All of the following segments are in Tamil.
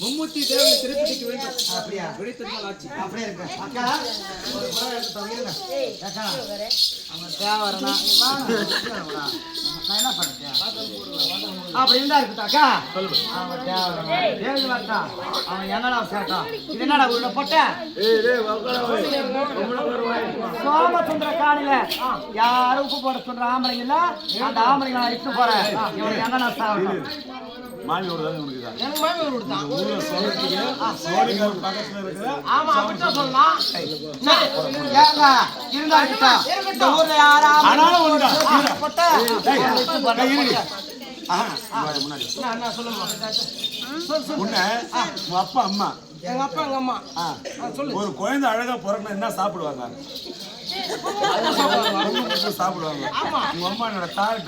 மும்மூர்த்தி தேவனை திருப்பதிக்கு வேண்டும். அப்படியா? விழித்திருந்தால் ஆச்சு. அப்படியே இருக்கு. அக்கா ஒரு புறம் எடுத்துங்க. அக்கா அவங்க தேவரனா நான் என்ன பண்ணேன்? அப்படி இருந்தா இருக்குதா அக்கா? அவன் தேவரனா தேவி வரட்டா. அவன் என்னடா சேட்டா? இது என்னடா உள்ள போட்ட? சோமசுந்தர காணில யாரும் உப்பு போட சொல்ற ஆம்பளைங்க இல்ல, அந்த ஆம்பளைங்க நான் இட்டு போறேன். இவன் என்னடா சாவட்டும்? மாமியோட தான் உனக்கு தான். எனக்கு மாமியோட தான். ஊர்ல சொல்றீங்க. சோடிகார் பக்கத்துல இருக்கு. ஆமா அப்படியே சொல்லலாம். ஏங்க இருந்தா கிட்டா. இந்த ஊர்ல யாரா ஆனாலும் ஒண்ணா. போட்ட. முன்னாடி. நான் சொல்லுமா. உன்னை உங்க அப்பா அம்மா. எங்க அப்பா எங்க அம்மா. சொல்லு. ஒரு குழந்தை அழகா பிறக்கணும் என்ன சாப்பிடுவாங்க? சாப்பிடுவாங்க. உங்க அம்மா என்னோட தாய்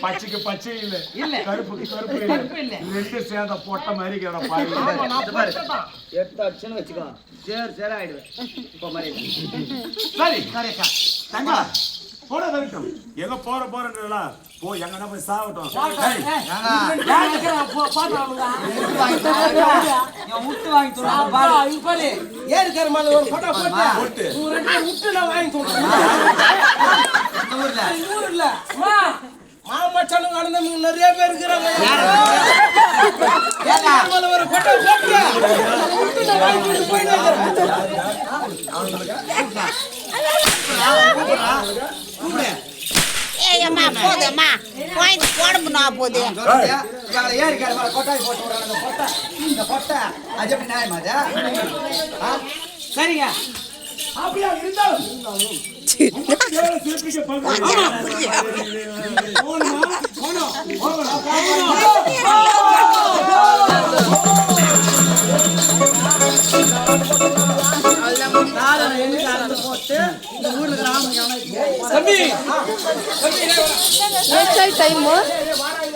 பச்சைக்கு பச்சை இல்ல இல்ல கருப்புக்கு கருப்பு இல்ல ரெண்டு சேர்ந்த பொட்ட மாதிரி எடுத்தாச்சுன்னு வச்சுக்கோ சேர் ஆயிடுவேன். சரி சரிக்கா தங்க போட வரட்டும். எங்க போறா போ எங்கன்னா போய் சாவட்டும். விட்டு வாங்கி ஏறு கருமால ஒரு போட்டோ போட்டு விட்டு நான் வாங்கி ஊர்ல மாமச்சானுங்க அண்ணன் நிறைய பேர் இருக்கிறாங்க. ஒரு போட்டோ போட்டு ஏய்யம்மா போதும்மா வாங்கி போடணும்னா போது ஏறி கருமால கொட்டாய் போட்டு விடுறாங்க. இந்த கொட்டை அது எப்படி நியாயமா? சரிங்க அப்படியா இருந்தாலும் போட்டு இந்த ஊர்ல கிராமம்